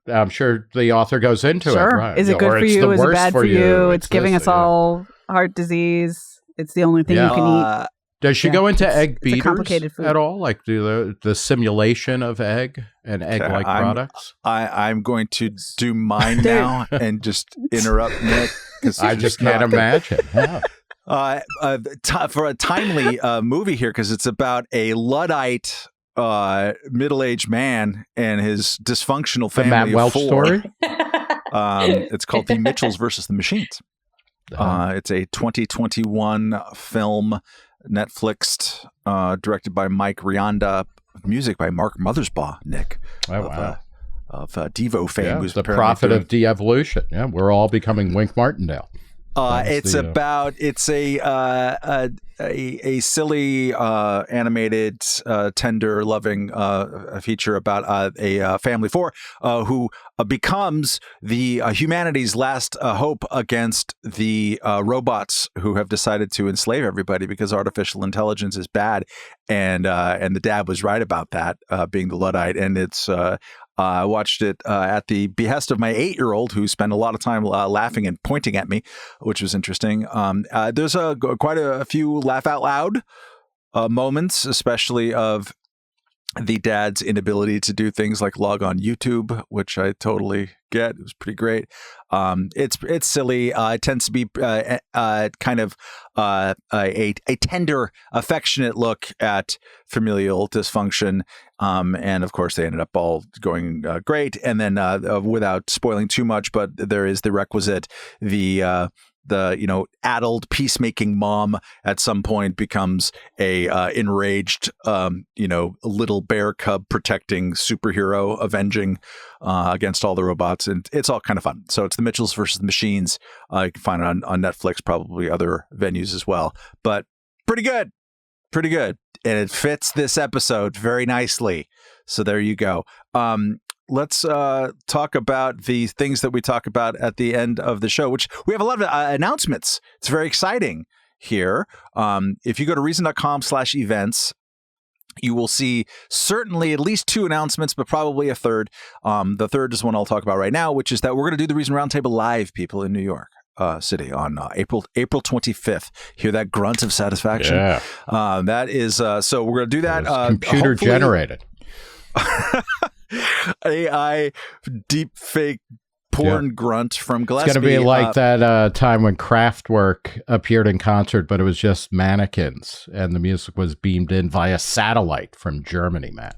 I'm sure the author goes into it. Right? Is it good for you? Is it bad for you? It's giving us all heart disease. It's the only thing you can eat. Does she go into egg beaters complicated food. at all? Like do the simulation of egg and egg-like products? I'm going to do mine now and just interrupt Nick. I just can't imagine. Yeah. For a timely movie here, because it's about a Luddite middle-aged man and his dysfunctional family. The Matt of Welch 4. story? It's called The Mitchells versus the Machines. It's a 2021 film, Netflixed, directed by Mike Rianda, music by Mark Mothersbaugh, Nick. Oh, wow. Of Devo fame. Yeah, Who's the prophet of de-evolution. Yeah, we're all becoming Wink Martindale. It's a silly, animated, tender, loving feature about a family of 4 who becomes the humanity's last hope against the robots who have decided to enslave everybody because artificial intelligence is bad, and the dad was right about that, being the Luddite, and it's. I watched it at the behest of my 8-year-old, who spent a lot of time laughing and pointing at me, which was interesting. There's quite a few laugh out loud moments, especially of the dad's inability to do things like log on YouTube, which I totally get. It was pretty great. It's silly. It tends to be kind of a tender, affectionate look at familial dysfunction. And of course, they ended up all going great. And then without spoiling too much, but there is the requisite, the addled peacemaking mom at some point becomes a enraged little bear cub protecting superhero avenging against all the robots, and it's all kind of fun. So it's The Mitchells versus the Machines. You can find it on Netflix, probably other venues as well, but pretty good, and it fits this episode very nicely. So there you go. Let's talk about the things that we talk about at the end of the show, which we have a lot of announcements. It's very exciting here. If you go to reason.com/events, you will see certainly at least 2 announcements, but probably a third. The third is one I'll talk about right now, which is that we're going to do the Reason Roundtable live, people, in New York City on April 25th. Hear that grunt of satisfaction? Yeah. That is, so we're going to do that. Computer generated. AI deep fake porn grunt from Gillespie. It's going to be like that time when Kraftwerk appeared in concert, but it was just mannequins, and the music was beamed in via satellite from Germany, Matt.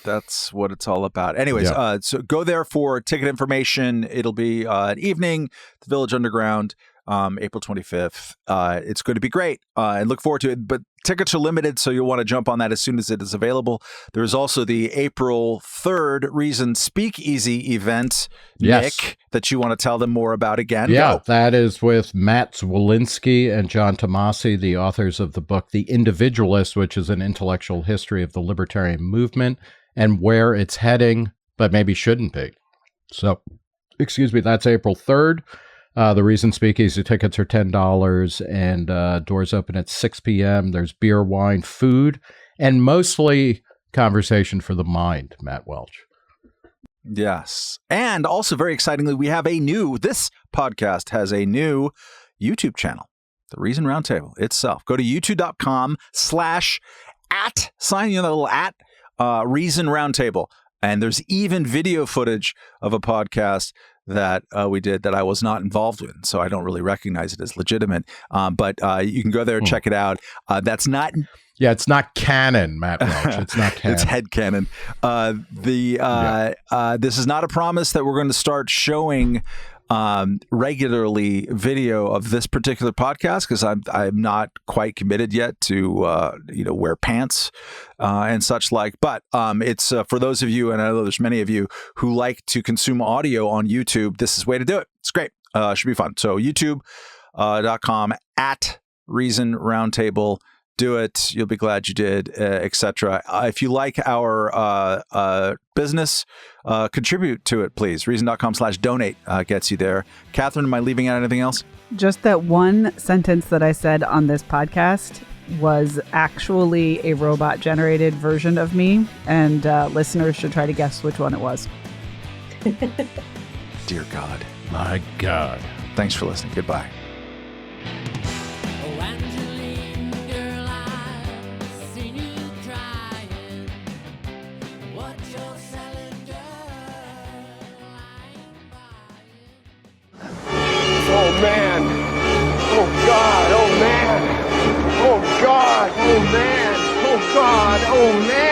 That's what it's all about. Anyways, so go there for ticket information. It'll be an evening, the Village Underground, April 25th. It's going to be great, and look forward to it. But tickets are limited, so you'll want to jump on that as soon as it is available. There's also the April 3rd Reason Speakeasy event, yes, Nick, that you want to tell them more about again. Yeah, Go. that is with Matt Zwolinski and John Tomasi, the authors of the book The Individualist, which is an intellectual history of the libertarian movement and where it's heading, but maybe shouldn't be. So, excuse me, that's April 3rd. The Reason Speakeasy tickets are $10, and doors open at 6 p.m. There's beer, wine, food, and mostly conversation for the mind, Matt Welch. Yes. And also, very excitingly, we have this podcast has a new YouTube channel, The Reason Roundtable itself. Go to youtube.com/@, Reason Roundtable. And there's even video footage of a podcast that we did that I was not involved in, so I don't really recognize it as legitimate. But you can go there and check it out. That's not... Yeah, it's not canon, Matt Welch. It's not canon. It's head canon. This is not a promise that we're going to start showing regularly video of this particular podcast, because I'm not quite committed yet to wear pants and such like. But it's for those of you, and I know there's many of you who like to consume audio on YouTube. This is the way to do it. It's great. Should be fun. So youtube.com @Reason Roundtable. Do it. You'll be glad you did, etc. If you like our business, contribute to it, please. Reason.com/donate gets you there. Katherine, am I leaving out anything else? Just that one sentence that I said on this podcast was actually a robot-generated version of me, and listeners should try to guess which one it was. Dear God. My God. Thanks for listening. Goodbye. Oh man, oh God, oh man. God, oh man, oh God, oh man.